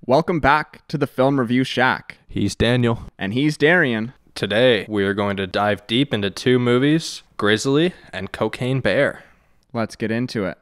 Welcome back to the Film Review Shack. He's Daniel. And he's Darian. Today, we are going to dive deep into two movies, Grizzly and Cocaine Bear. Let's get into it.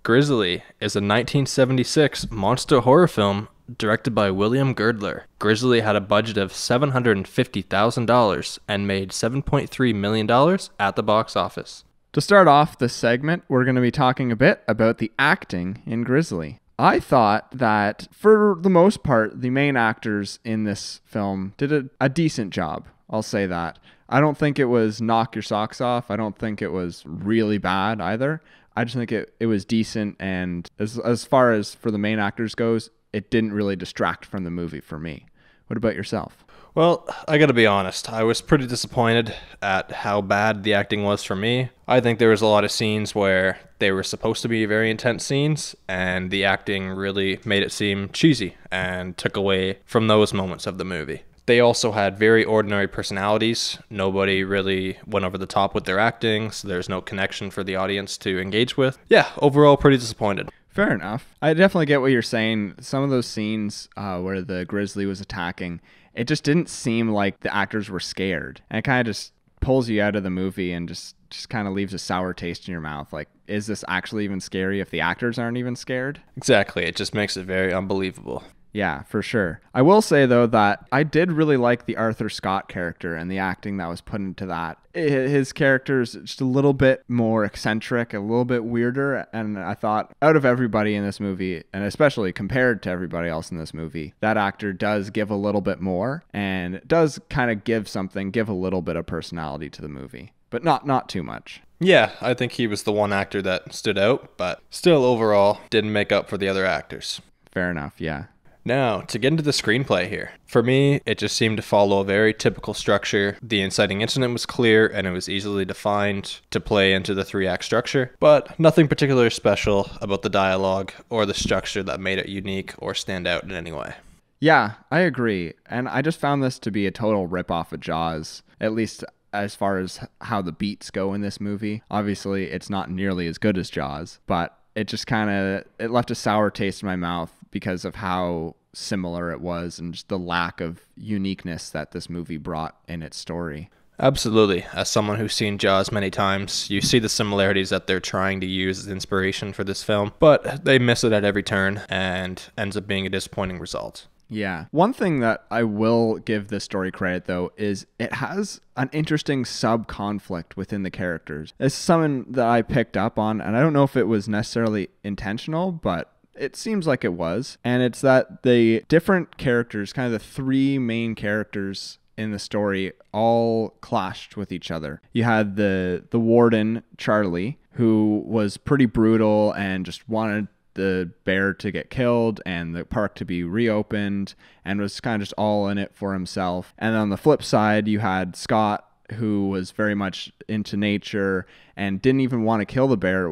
Grizzly is a 1976 monster horror film directed by William Gridler. Grizzly had a budget of $750,000 and made $7.3 million at the box office. To start off this segment, we're going to be talking a bit about the acting in Grizzly. I thought that, for the most part, the main actors in this film did a decent job. I'll say that. I don't think it was knock your socks off. I don't think it was really bad either. I just think it was decent, and as far as for the main actors goes, it didn't really distract from the movie for me. What about yourself? Well, I gotta be honest, I was pretty disappointed at how bad the acting was for me. I think there was a lot of scenes where they were supposed to be very intense scenes, and the acting really made it seem cheesy and took away from those moments of the movie. They also had very ordinary personalities. Nobody really went over the top with their acting, so there's no connection for the audience to engage with. Yeah, overall pretty disappointed. Fair enough. I definitely get what you're saying. Some of those scenes where the grizzly was attacking, it just didn't seem like the actors were scared. And it kind of just pulls you out of the movie and just kind of leaves a sour taste in your mouth. Like, is this actually even scary if the actors aren't even scared? Exactly. It just makes it very unbelievable. Yeah, for sure. I will say, though, that I did really like the Arthur Scott character and the acting that was put into that. His character is just a little bit more eccentric, a little bit weirder, and I thought out of everybody in this movie, and especially compared to everybody else in this movie, that actor does give a little bit more and does kind of give a little bit of personality to the movie, but not too much. Yeah, I think he was the one actor that stood out, but still overall didn't make up for the other actors. Fair enough, yeah. Now, to get into the screenplay here. For me, it just seemed to follow a very typical structure. The inciting incident was clear and it was easily defined to play into the 3-act structure, but nothing particularly special about the dialogue or the structure that made it unique or stand out in any way. Yeah, I agree. And I just found this to be a total ripoff of Jaws, at least as far as how the beats go in this movie. Obviously, it's not nearly as good as Jaws, but it just it left a sour taste in my mouth because of how similar it was and just the lack of uniqueness that this movie brought in its story. Absolutely. As someone who's seen Jaws many times, you see the similarities that they're trying to use as inspiration for this film, but they miss it at every turn and ends up being a disappointing result. Yeah. One thing that I will give this story credit, though, is it has an interesting sub-conflict within the characters. It's something that I picked up on, and I don't know if it was necessarily intentional, but it seems like it was. And it's that the different characters, kind of the 3 main characters in the story, all clashed with each other. You had the warden, Charlie, who was pretty brutal and just wanted the bear to get killed and the park to be reopened and was kind of just all in it for himself. And on the flip side, you had Scott, who was very much into nature and didn't even want to kill the bear.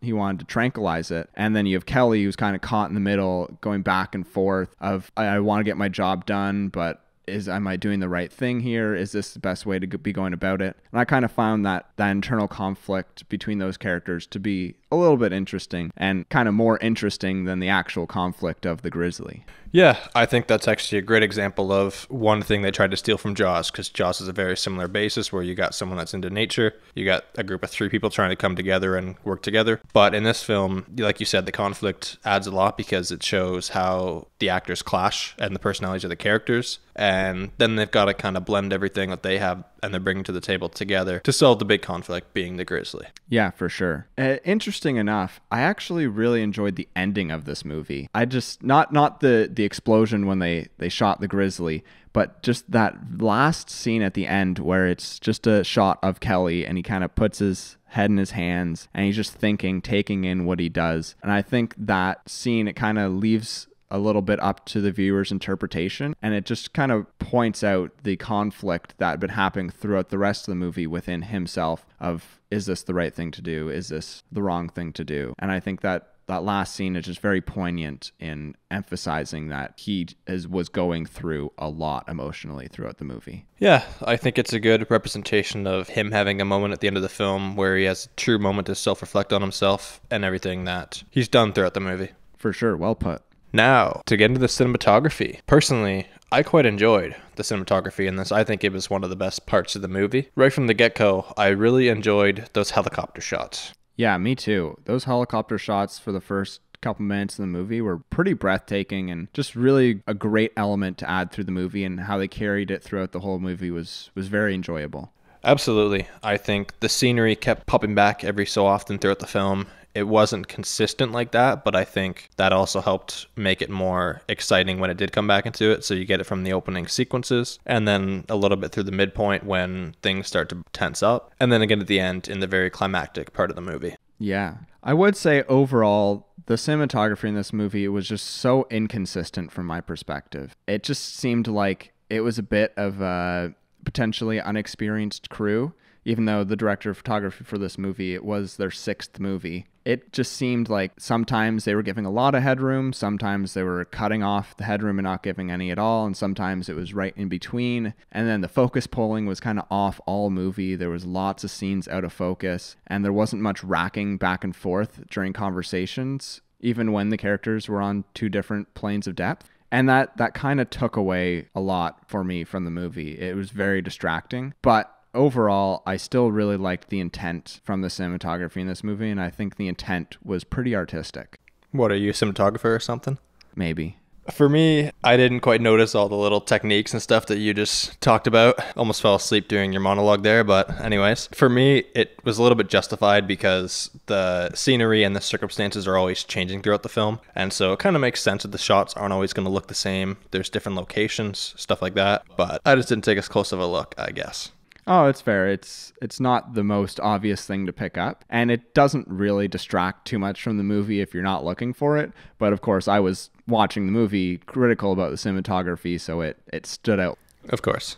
He wanted to tranquilize it. And then you have Kelly, who's kind of caught in the middle, going back and forth of, I want to get my job done, but am I doing the right thing here? Is this the best way to be going about it? And I kind of found that internal conflict between those characters to be a little bit interesting and kind of more interesting than the actual conflict of the grizzly. Yeah, I think that's actually a great example of one thing they tried to steal from Jaws, because Jaws is a very similar basis where you got someone that's into nature, you got a group of 3 people trying to come together and work together. But in this film, like you said, the conflict adds a lot because it shows how the actors clash and the personalities of the characters, and then they've got to kind of blend everything that they have and they're bringing to the table together to solve the big conflict, being the grizzly. Yeah, for sure. Interesting enough, I actually really enjoyed the ending of this movie. I just, not the explosion when they shot the grizzly, but just that last scene at the end where it's just a shot of Kelly and he kind of puts his head in his hands and he's just thinking, taking in what he does. And I think that scene, it kind of leaves a little bit up to the viewer's interpretation, and it just kind of points out the conflict that had been happening throughout the rest of the movie within himself of, is this the right thing to do? Is this the wrong thing to do? And I think that last scene is just very poignant in emphasizing that he was going through a lot emotionally throughout the movie. Yeah, I think it's a good representation of him having a moment at the end of the film where he has a true moment to self-reflect on himself and everything that he's done throughout the movie. For sure, well put. Now, to get into the cinematography. Personally, I quite enjoyed the cinematography in this. I think it was one of the best parts of the movie. Right from the get-go, I really enjoyed those helicopter shots. Yeah, me too. Those helicopter shots for the first couple minutes of the movie were pretty breathtaking and just really a great element to add through the movie, and how they carried it throughout the whole movie was very enjoyable. Absolutely. I think the scenery kept popping back every so often throughout the film. It wasn't consistent like that, but I think that also helped make it more exciting when it did come back into it. So you get it from the opening sequences, and then a little bit through the midpoint when things start to tense up, and then again at the end in the very climactic part of the movie. Yeah. I would say overall, the cinematography in this movie was just so inconsistent from my perspective. It just seemed like it was a bit of a potentially unexperienced crew, even though the director of photography for this movie, it was their 6th movie. It just seemed like sometimes they were giving a lot of headroom, sometimes they were cutting off the headroom and not giving any at all, and sometimes it was right in between. And then the focus pulling was kind of off all movie. There was lots of scenes out of focus, and there wasn't much racking back and forth during conversations, even when the characters were on 2 different planes of depth. And that kind of took away a lot for me from the movie. It was very distracting, but overall, I still really liked the intent from the cinematography in this movie, and I think the intent was pretty artistic. What, are you a cinematographer or something? Maybe. For me, I didn't quite notice all the little techniques and stuff that you just talked about. Almost fell asleep during your monologue there, but anyways. For me, it was a little bit justified because the scenery and the circumstances are always changing throughout the film. And so it kind of makes sense that the shots aren't always going to look the same. There's different locations, stuff like that. But I just didn't take as close of a look, I guess. Oh, it's fair. It's not the most obvious thing to pick up, and it doesn't really distract too much from the movie if you're not looking for it. But of course, I was watching the movie critical about the cinematography, so it stood out. Of course.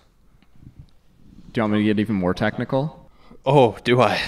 Do you want me to get even more technical? Oh, do I?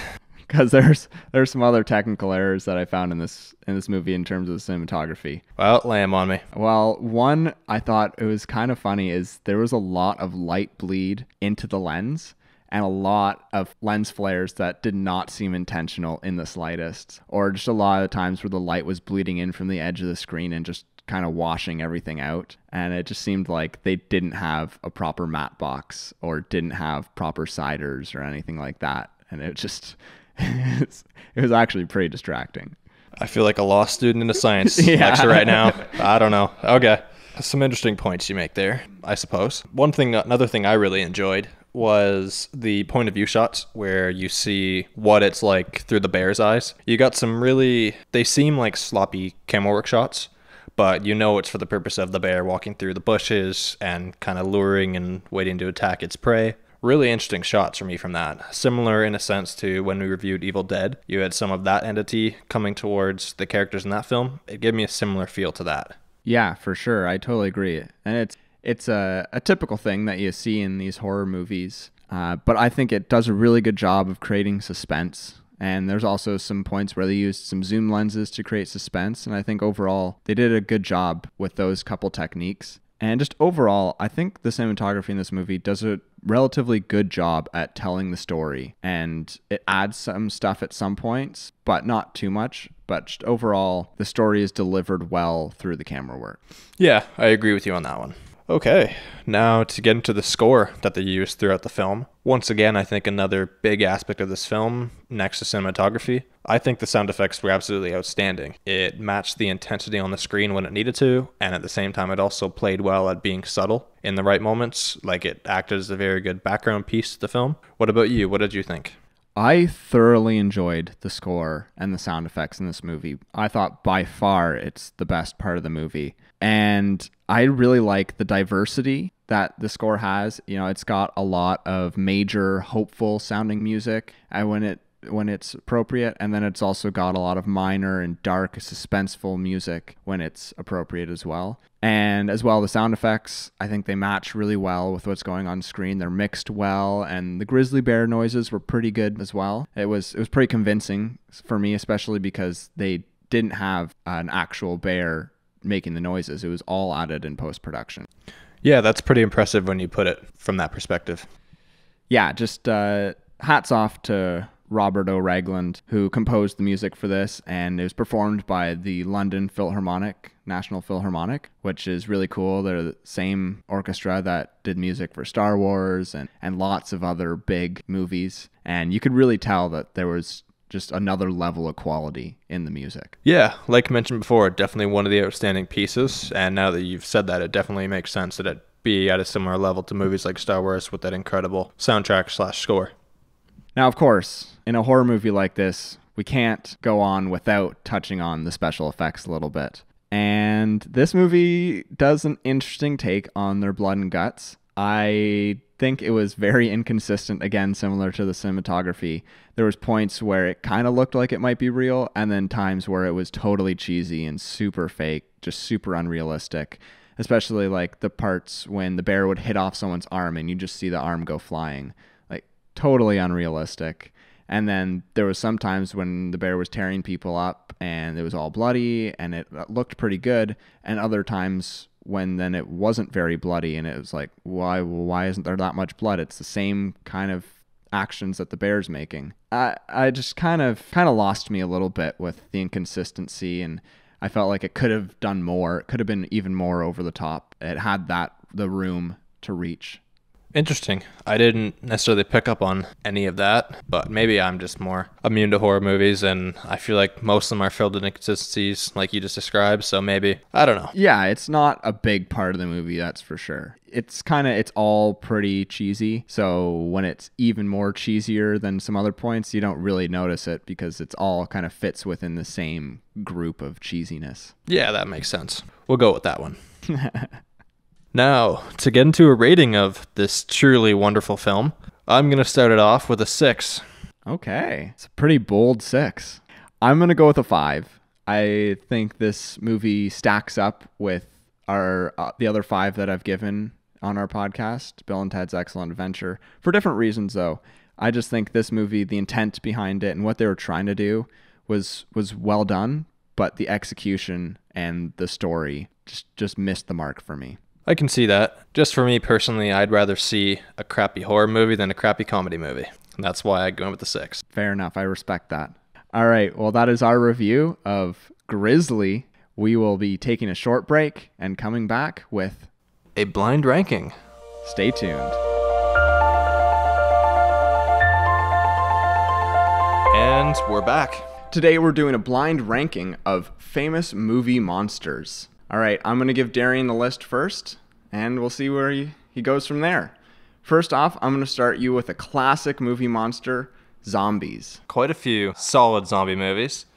Because there's some other technical errors that I found in this movie in terms of the cinematography. Well, lay 'em on me. Well, one I thought it was kind of funny is there was a lot of light bleed into the lens, and a lot of lens flares that did not seem intentional in the slightest, or just a lot of times where the light was bleeding in from the edge of the screen and just kind of washing everything out. And it just seemed like they didn't have a proper matte box or didn't have proper siders or anything like that. And it just, it was actually pretty distracting. I feel like a law student in a science lecture right now. I don't know. Okay. Some interesting points you make there, I suppose. Another thing I really enjoyed was the point of view shots where you see what it's like through the bear's eyes. You got they seem like sloppy camera work shots, but you know it's for the purpose of the bear walking through the bushes and kind of luring and waiting to attack its prey. Really interesting shots for me from that. Similar in a sense to when we reviewed Evil Dead. You had some of that entity coming towards the characters in that film. It gave me a similar feel to that. Yeah, for sure. I totally agree. And it's a typical thing that you see in these horror movies, but I think it does a really good job of creating suspense. And there's also some points where they used some zoom lenses to create suspense, and I think overall they did a good job with those couple techniques. And just overall, I think the cinematography in this movie does a relatively good job at telling the story, and it adds some stuff at some points, but not too much. But just overall, the story is delivered well through the camera work. Yeah, I agree with you on that one. Okay, now to get into the score that they used throughout the film. Once again, I think another big aspect of this film, next to cinematography, I think the sound effects were absolutely outstanding. It matched the intensity on the screen when it needed to, and at the same time, it also played well at being subtle in the right moments. Like, it acted as a very good background piece to the film. What about you? What did you think? I thoroughly enjoyed the score and the sound effects in this movie. I thought by far it's the best part of the movie. And I really like the diversity that the score has. You know, it's got a lot of major, hopeful sounding music when it's appropriate, and then it's also got a lot of minor and dark, suspenseful music when it's appropriate as well. And as well, the sound effects, I think they match really well with what's going on screen. They're mixed well, and the grizzly bear noises were pretty good as well. It was pretty convincing for me, especially because they didn't have an actual bear making the noises. It was all added in post-production. Yeah, that's pretty impressive when you put it from that perspective. Yeah, just hats off to Robert O'Ragland, who composed the music for this, and it was performed by the London National Philharmonic, which is really cool. They're the same orchestra that did music for Star Wars and lots of other big movies. And you could really tell that there was just another level of quality in the music. Yeah, like mentioned before, definitely one of the outstanding pieces. And now that you've said that, it definitely makes sense that it be at a similar level to movies like Star Wars with that incredible soundtrack/score. Now, of course, in a horror movie like this, we can't go on without touching on the special effects a little bit. And this movie does an interesting take on their blood and guts. I think it was very inconsistent, again, similar to the cinematography. There was points where it kind of looked like it might be real, and then times where it was totally cheesy and super fake, just super unrealistic. Especially like the parts when the bear would hit off someone's arm and you just see the arm go flying. Like totally unrealistic. And then there was some times when the bear was tearing people up and it was all bloody and it looked pretty good. And other times when then it wasn't very bloody and it was like, why isn't there that much blood? It's the same kind of actions that the bear's making. I just kind of lost me a little bit with the inconsistency, and I felt like it could have done more. It could have been even more over the top. It had the room to reach. Interesting. I didn't necessarily pick up on any of that, but maybe I'm just more immune to horror movies, and I feel like most of them are filled with inconsistencies like you just described, so maybe, I don't know. Yeah, it's not a big part of the movie, that's for sure. It's all pretty cheesy, so when it's even more cheesier than some other points, you don't really notice it because it's all kind of fits within the same group of cheesiness. Yeah, that makes sense. We'll go with that one. Now, to get into a rating of this truly wonderful film, I'm going to start it off with a 6. Okay. It's a pretty bold 6. I'm going to go with a 5. I think this movie stacks up with the other 5 that I've given on our podcast, Bill and Ted's Excellent Adventure, for different reasons, though. I just think this movie, the intent behind it and what they were trying to do was well done, but the execution and the story just missed the mark for me. I can see that. Just for me personally, I'd rather see a crappy horror movie than a crappy comedy movie. And that's why I go with the 6. Fair enough. I respect that. All right. Well, that is our review of Grizzly. We will be taking a short break and coming back with a blind ranking. Stay tuned. And we're back. Today we're doing a blind ranking of famous movie monsters. All right, I'm going to give Darian the list first, and we'll see where he goes from there. First off, I'm going to start you with a classic movie monster, zombies. Quite a few solid zombie movies,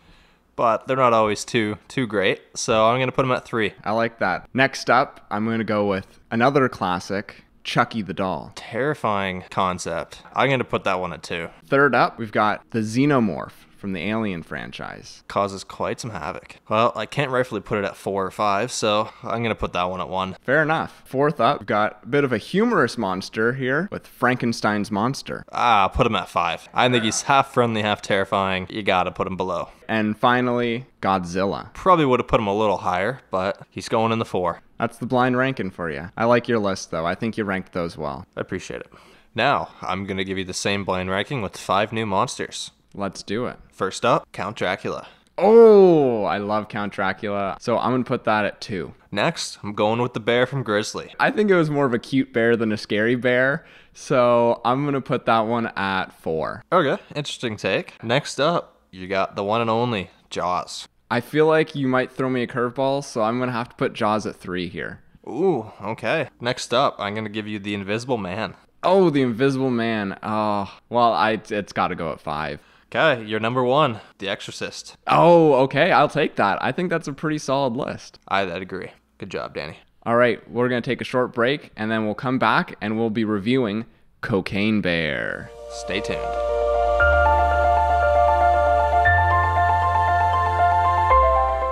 but they're not always too great, so I'm going to put them at 3. I like that. Next up, I'm going to go with another classic, Chucky the Doll. Terrifying concept. I'm going to put that one at 2. Third up, we've got the Xenomorph from the Alien franchise. Causes quite some havoc. Well, I can't rightfully put it at 4 or 5, so I'm going to put that one at 1. Fair enough. Fourth up, we've got a bit of a humorous monster here with Frankenstein's monster. Put him at 5. I think he's half friendly, half terrifying. You got to put him below. And finally, Godzilla. Probably would have put him a little higher, but he's going in the 4. That's the blind ranking for you. I like your list, though. I think you ranked those well. I appreciate it. Now, I'm going to give you the same blind ranking with 5 new monsters. Let's do it. First up, Count Dracula. Oh, I love Count Dracula. So I'm going to put that at 2. Next, I'm going with the bear from Grizzly. I think it was more of a cute bear than a scary bear. So I'm going to put that one at 4. Okay, interesting take. Next up, you got the one and only Jaws. I feel like you might throw me a curveball, so I'm going to have to put Jaws at 3 here. Ooh, okay. Next up, I'm going to give you the Invisible Man. Oh, the Invisible Man. Oh, well, it's got to go at 5. Okay, your number 1, The Exorcist. Oh, okay, I'll take that. I think that's a pretty solid list. I'd agree. Good job, Danny. All right, we're going to take a short break, and then we'll come back, and we'll be reviewing Cocaine Bear. Stay tuned.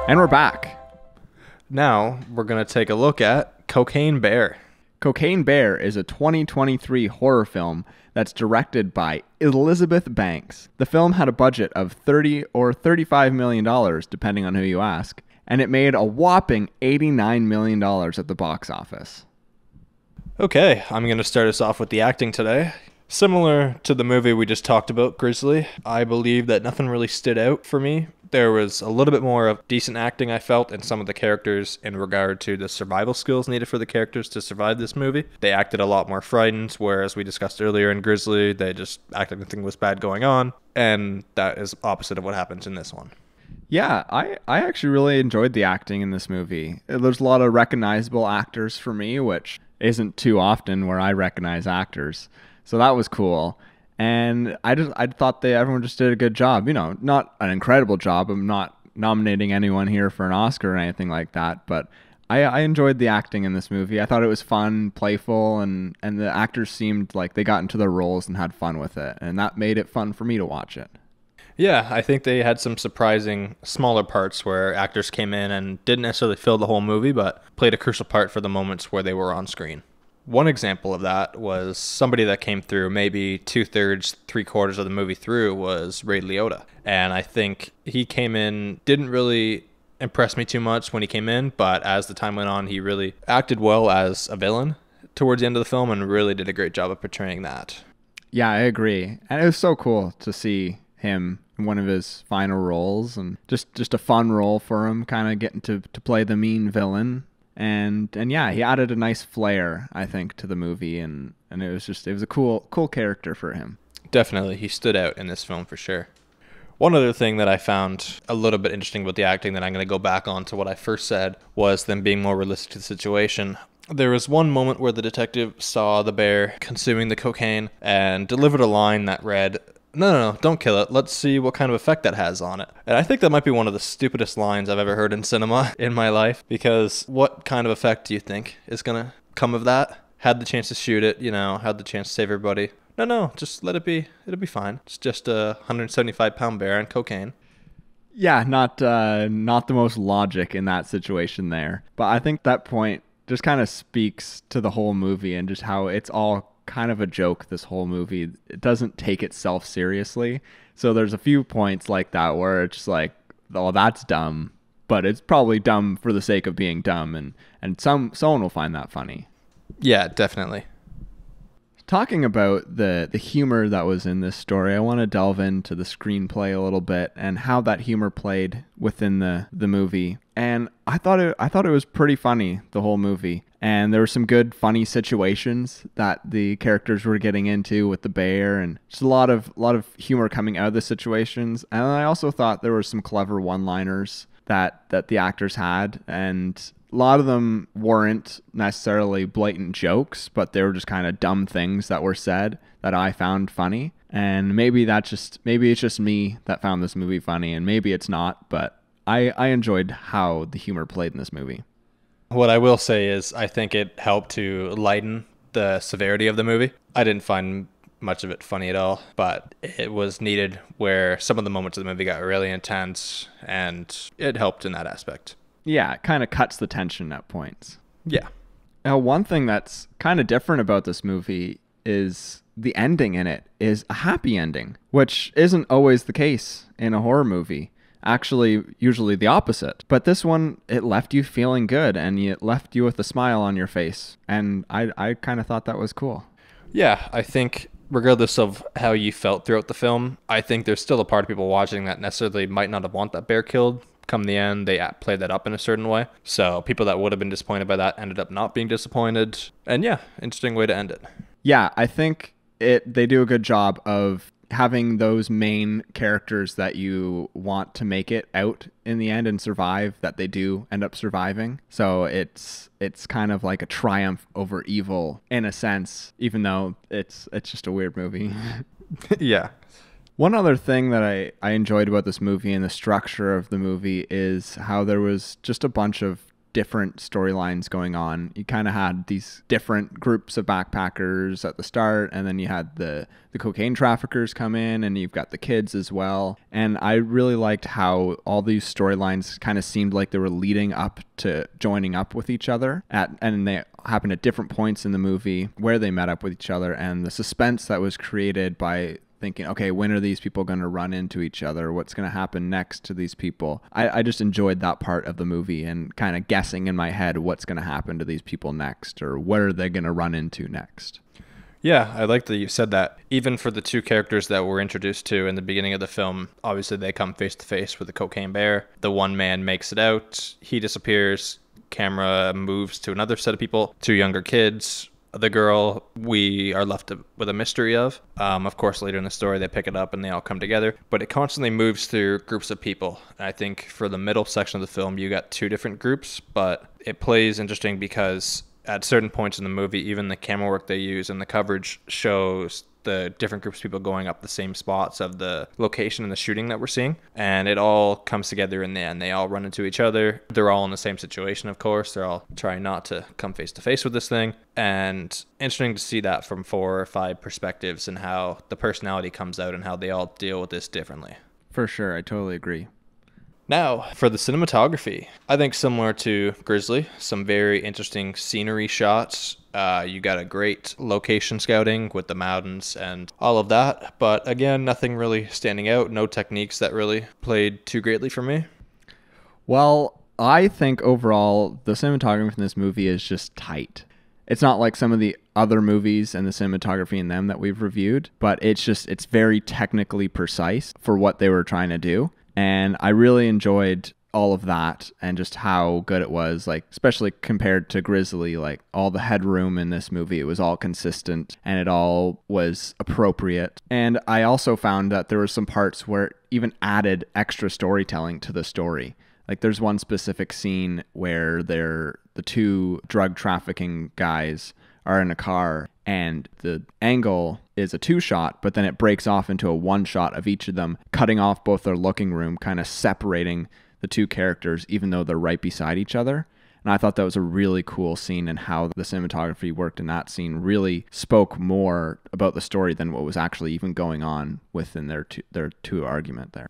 And we're back. Now, we're going to take a look at Cocaine Bear. Cocaine Bear is a 2023 horror film that's directed by Elizabeth Banks. The film had a budget of $30 or $35 million, depending on who you ask, and it made a whopping $89 million at the box office. Okay, I'm going to start us off with the acting today. Similar to the movie we just talked about, Grizzly, I believe that nothing really stood out for me. There was a little bit more of decent acting, I felt, in some of the characters in regard to the survival skills needed for the characters to survive this movie. They acted a lot more frightened, whereas we discussed earlier in Grizzly, they just acted like nothing was bad going on, and that is opposite of what happens in this one. Yeah, I actually really enjoyed the acting in this movie. There's a lot of recognizable actors for me, which isn't too often where I recognize actors. So that was cool. And I thought everyone just did a good job. You know, not an incredible job. I'm not nominating anyone here for an Oscar or anything like that, but I enjoyed the acting in this movie. I thought it was fun, playful, and the actors seemed like they got into their roles and had fun with it. And that made it fun for me to watch it. Yeah, I think they had some surprising smaller parts where actors came in and didn't necessarily fill the whole movie, but played a crucial part for the moments where they were on screen. One example of that was somebody that came through maybe 2/3, 3/4 of the movie through was Ray Liotta. And I think he came in, didn't really impress me too much when he came in, but as the time went on, he really acted well as a villain towards the end of the film and really did a great job of portraying that. Yeah, I agree. And it was so cool to see him in one of his final roles, and just a fun role for him, kind of getting to play the mean villain. And yeah, he added a nice flair, I think, to the movie, and it was a cool character for him. Definitely, he stood out in this film for sure. One other thing that I found a little bit interesting about the acting that I'm going to go back on to what I first said was them being more realistic to the situation. There was one moment where the detective saw the bear consuming the cocaine and delivered a line that read, No, don't kill it. Let's see what kind of effect that has on it. And I think that might be one of the stupidest lines I've ever heard in cinema in my life, because what kind of effect do you think is going to come of that? Had the chance to shoot it, had the chance to save everybody. No, just let it be. It'll be fine. It's just a 175-pound bear on cocaine. Yeah, not the most logic in that situation there. But I think that point just kind of speaks to the whole movie and just how it's all kind of a joke, this whole movie. It doesn't take itself seriously. So there's a few points like that where it's just like, oh, that's dumb, but it's probably dumb for the sake of being dumb, and someone will find that funny. Yeah, definitely. Talking about the humor that was in this story, I want to delve into the screenplay a little bit and how that humor played within the movie. And I thought it was pretty funny, the whole movie. And there were some good funny situations that the characters were getting into with the bear, and just a lot of humor coming out of the situations. And I also thought there were some clever one-liners that the actors had, and a lot of them weren't necessarily blatant jokes, but they were just kind of dumb things that were said that I found funny. And maybe it's just me that found this movie funny, and maybe it's not, but I enjoyed how the humor played in this movie. What I will say is I think it helped to lighten the severity of the movie. I didn't find much of it funny at all, but it was needed where some of the moments of the movie got really intense, and it helped in that aspect. Yeah, it kind of cuts the tension at points. Yeah. Now, one thing that's kind of different about this movie is the ending in it is a happy ending, which isn't always the case in a horror movie. Actually, usually the opposite. But this one, it left you feeling good, and it left you with a smile on your face. And I kind of thought that was cool. Yeah, I think regardless of how you felt throughout the film, I think there's still a part of people watching that necessarily might not have wanted that bear killed. Come the end, they played that up in a certain way. So people that would have been disappointed by that ended up not being disappointed. And yeah, interesting way to end it. Yeah, I think they do a good job of having those main characters that you want to make it out in the end and survive, that they do end up surviving. So it's kind of like a triumph over evil in a sense, even though it's just a weird movie. Yeah. One other thing that I enjoyed about this movie and the structure of the movie is how there was just a bunch of different storylines going on. You kind of had these different groups of backpackers at the start, and then you had the cocaine traffickers come in, and you've got the kids as well. And I really liked how all these storylines kind of seemed like they were leading up to joining up with each other, and they happened at different points in the movie where they met up with each other, and the suspense that was created by thinking, okay, when are these people going to run into each other? What's going to happen next to these people? I just enjoyed that part of the movie and kind of guessing in my head what's going to happen to these people next, or what are they going to run into next. Yeah, I like that you said that. Even for the two characters that we're introduced to in the beginning of the film, obviously they come face to face with the cocaine bear. The one man makes it out, he disappears, camera moves to another set of people, two younger kids. The girl we are left with a mystery of. Of course, later in the story, they pick it up and they all come together. But it constantly moves through groups of people. And I think for the middle section of the film, you got two different groups, but it plays interesting because at certain points in the movie, even the camera work they use and the coverage shows the different groups of people going up the same spots of the location and the shooting that we're seeing. And it all comes together in the end. They all run into each other. They're all in the same situation, of course. They're all trying not to come face to face with this thing. And interesting to see that from 4 or 5 perspectives and how the personality comes out and how they all deal with this differently. For sure, I totally agree. Now, for the cinematography, I think similar to Grizzly, some very interesting scenery shots. You got a great location scouting with the mountains and all of that. But again, nothing really standing out. No techniques that really played too greatly for me. Well, I think overall, the cinematography in this movie is just tight. It's not like some of the other movies and the cinematography in them that we've reviewed, but it's very technically precise for what they were trying to do. And I really enjoyed all of that and just how good it was, like especially compared to Grizzly, like all the headroom in this movie, it was all consistent and it all was appropriate. And I also found that there were some parts where it even added extra storytelling to the story. Like there's one specific scene where the two drug trafficking guys are in a car and the angle is a 2-shot, but then it breaks off into a 1-shot of each of them, cutting off both their looking room, kind of separating the two characters, even though they're right beside each other. And I thought that was a really cool scene, and how the cinematography worked in that scene really spoke more about the story than what was actually even going on within their two argument there.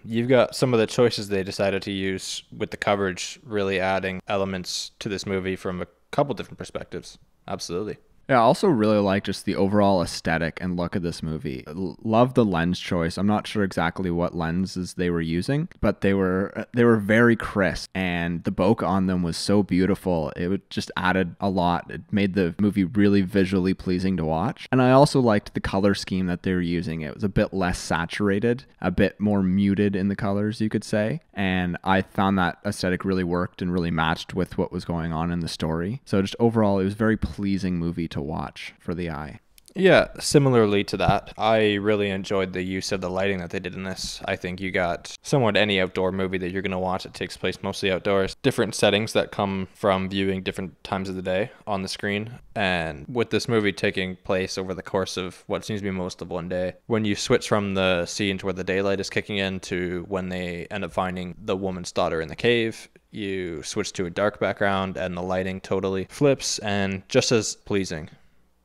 You've got some of the choices they decided to use with the coverage really adding elements to this movie from a couple different perspectives. Absolutely. Yeah, I also really like just the overall aesthetic and look of this movie. Love the lens choice. I'm not sure exactly what lenses they were using, but they were very crisp, and the bokeh on them was so beautiful. It just added a lot. It made the movie really visually pleasing to watch. And I also liked the color scheme that they were using. It was a bit less saturated, a bit more muted in the colors, you could say. And I found that aesthetic really worked and really matched with what was going on in the story. So just overall, it was a very pleasing movie to watch for the eye. Yeah, similarly to that, I really enjoyed the use of the lighting that they did in this. I think you got somewhat any outdoor movie that you're going to watch. It takes place mostly outdoors. Different settings that come from viewing different times of the day on the screen. And with this movie taking place over the course of what seems to be most of one day, when you switch from the scene to where the daylight is kicking in to when they end up finding the woman's daughter in the cave, you switch to a dark background and the lighting totally flips and just as pleasing.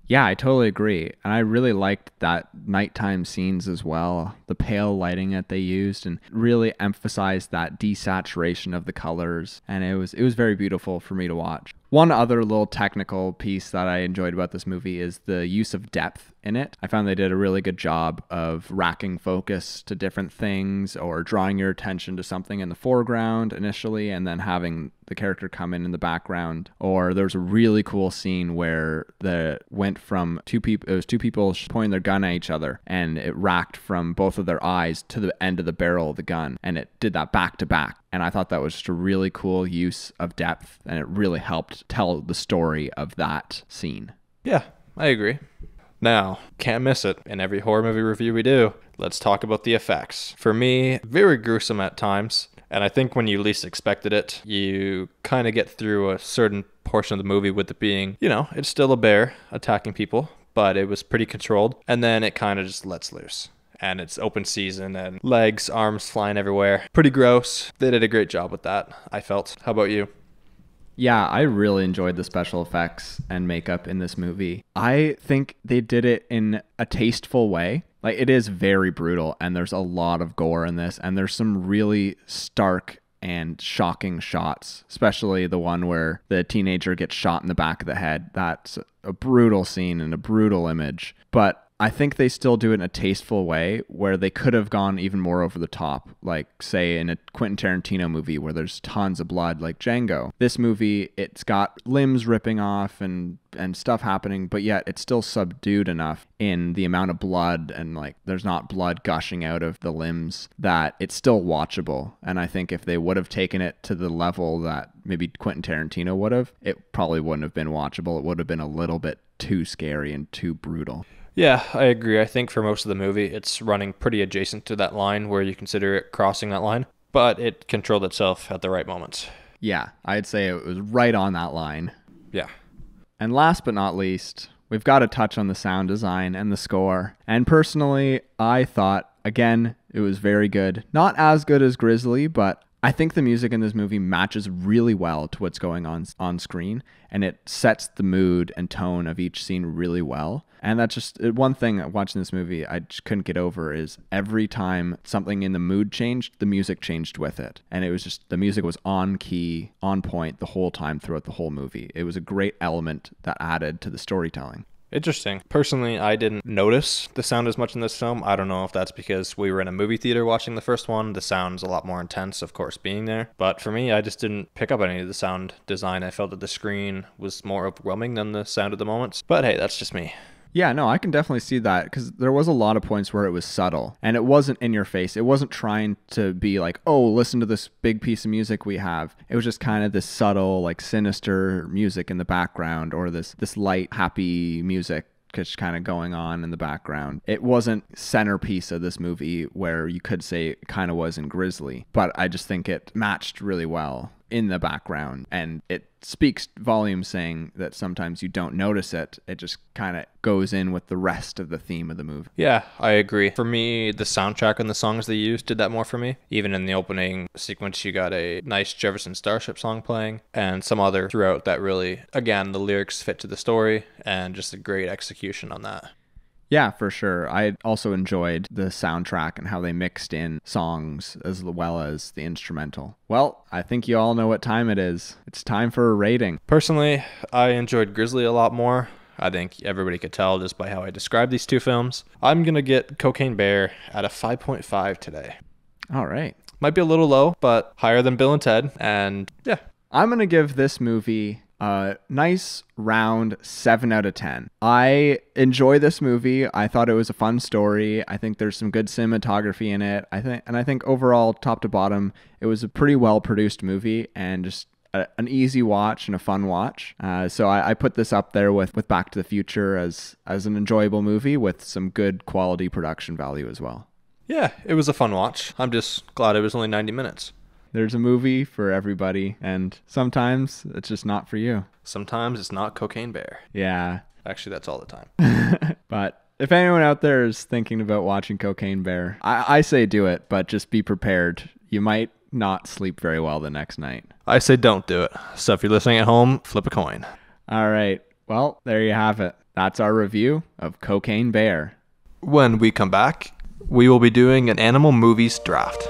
Yeah, I totally agree. And I really liked that nighttime scenes as well. The pale lighting that they used and really emphasized that desaturation of the colors. And it was very beautiful for me to watch. One other little technical piece that I enjoyed about this movie is the use of depth in it. I found they did a really good job of racking focus to different things or drawing your attention to something in the foreground initially and then having the character come in the background. Or there's a really cool scene where it went from two people pointing their gun at each other, and it racked from both of their eyes to the end of the barrel of the gun, and it did that back to back. And I thought that was just a really cool use of depth, and it really helped tell the story of that scene. Yeah, I agree. Now, can't miss it. In every horror movie review we do, let's talk about the effects. For me, very gruesome at times. And I think when you least expected it, you kind of get through a certain portion of the movie with it being, it's still a bear attacking people, but it was pretty controlled. And then it kind of just lets loose. And it's open season and legs, arms flying everywhere. Pretty gross. They did a great job with that, I felt. How about you? Yeah, I really enjoyed the special effects and makeup in this movie. I think they did it in a tasteful way. Like, it is very brutal, and there's a lot of gore in this, and there's some really stark and shocking shots, especially the one where the teenager gets shot in the back of the head. That's a brutal scene and a brutal image. But I think they still do it in a tasteful way where they could have gone even more over the top, like say in a Quentin Tarantino movie where there's tons of blood, like Django. This movie, it's got limbs ripping off and stuff happening, but yet it's still subdued enough in the amount of blood, and like there's not blood gushing out of the limbs, that it's still watchable. And I think if they would have taken it to the level that maybe Quentin Tarantino would have, it probably wouldn't have been watchable. It would have been a little bit too scary and too brutal. Yeah, I agree. I think for most of the movie, it's running pretty adjacent to that line where you consider it crossing that line, but it controlled itself at the right moments. Yeah, I'd say it was right on that line. Yeah. And last but not least, we've got to touch on the sound design and the score. And personally, I thought, again, it was very good. Not as good as Grizzly, but I think the music in this movie matches really well to what's going on screen, and it sets the mood and tone of each scene really well. And that's just one thing watching this movie I just couldn't get over, is every time something in the mood changed, the music changed with it. And it was just, the music was on key, on point the whole time throughout the whole movie. It was a great element that added to the storytelling. Interesting. Personally, I didn't notice the sound as much in this film. I don't know if that's because we were in a movie theater watching the first one. The sound's a lot more intense, of course, being there. But for me, I just didn't pick up any of the sound design. I felt that the screen was more overwhelming than the sound at the moments. But hey, that's just me. Yeah, no, I can definitely see that, because there was a lot of points where it was subtle and it wasn't in your face. It wasn't trying to be like, oh, listen to this big piece of music we have. It was just kind of this subtle, like sinister music in the background, or this light, happy music just kind of going on in the background. It wasn't centerpiece of this movie where you could say it kind of was in Grizzly, but I just think it matched really well in the background, and it speaks volumes saying that sometimes you don't notice it. It just kind of goes in with the rest of the theme of the movie. Yeah, I agree. For me, the soundtrack and the songs they used did that more for me. Even in the opening sequence, you got a nice Jefferson Starship song playing, and some other throughout that really, again, the lyrics fit to the story, and just a great execution on that. Yeah, for sure. I also enjoyed the soundtrack and how they mixed in songs as well as the instrumental. Well, I think you all know what time it is. It's time for a rating. Personally, I enjoyed Grizzly a lot more. I think everybody could tell just by how I described these two films. I'm going to get Cocaine Bear at a 5.5 today. All right. Might be a little low, but higher than Bill and Ted. And yeah. I'm going to give this movie a nice round 7 out of 10. I enjoy this movie. I thought it was a fun story. I think there's some good cinematography in it. I think overall, top to bottom, it was a pretty well produced movie, and just an easy watch and a fun watch. So I put this up there with Back to the Future as an enjoyable movie with some good quality production value as well. Yeah, it was a fun watch. I'm just glad it was only 90 minutes. There's a movie for everybody, and sometimes it's just not for you. Sometimes it's not Cocaine Bear. Yeah. Actually, that's all the time. But if anyone out there is thinking about watching Cocaine Bear, I say do it, but just be prepared. You might not sleep very well the next night. I say don't do it. So if you're listening at home, flip a coin. All right. Well, there you have it. That's our review of Cocaine Bear. When we come back, we will be doing an animal movies draft.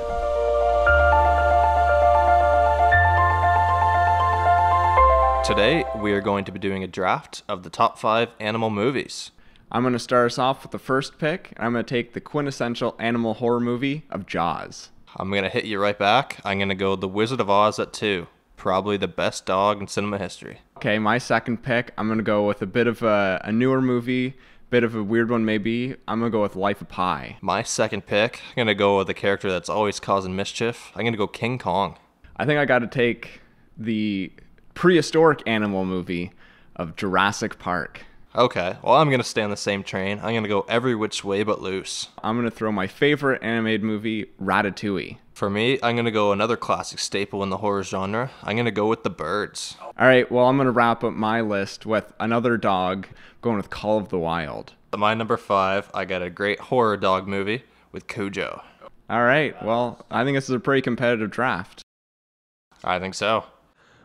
Today, we are going to be doing a draft of the top 5 animal movies. I'm going to start us off with the first pick, and I'm going to take the quintessential animal horror movie of Jaws. I'm going to hit you right back. I'm going to go The Wizard of Oz at 2. Probably the best dog in cinema history. Okay, my second pick, I'm going to go with a bit of a newer movie, bit of a weird one maybe. I'm going to go with Life of Pi. My second pick, I'm going to go with a character that's always causing mischief. I'm going to go King Kong. I think I got to take the prehistoric animal movie of Jurassic Park. Okay, well, I'm going to stay on the same train. I'm going to go Every Which Way But Loose. I'm going to throw my favorite animated movie, Ratatouille. For me, I'm going to go another classic staple in the horror genre. I'm going to go with The Birds. All right, well, I'm going to wrap up my list with another dog, going with Call of the Wild. My number 5, I got a great horror dog movie with Cujo. All right, well, I think this is a pretty competitive draft. I think so.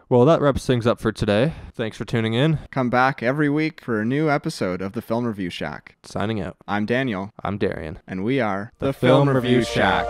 Well, that wraps things up for today. Thanks for tuning in. Come back every week for a new episode of the Film Review Shack. Signing out. I'm Daniel. I'm Darian. And we are the Film Review Shack.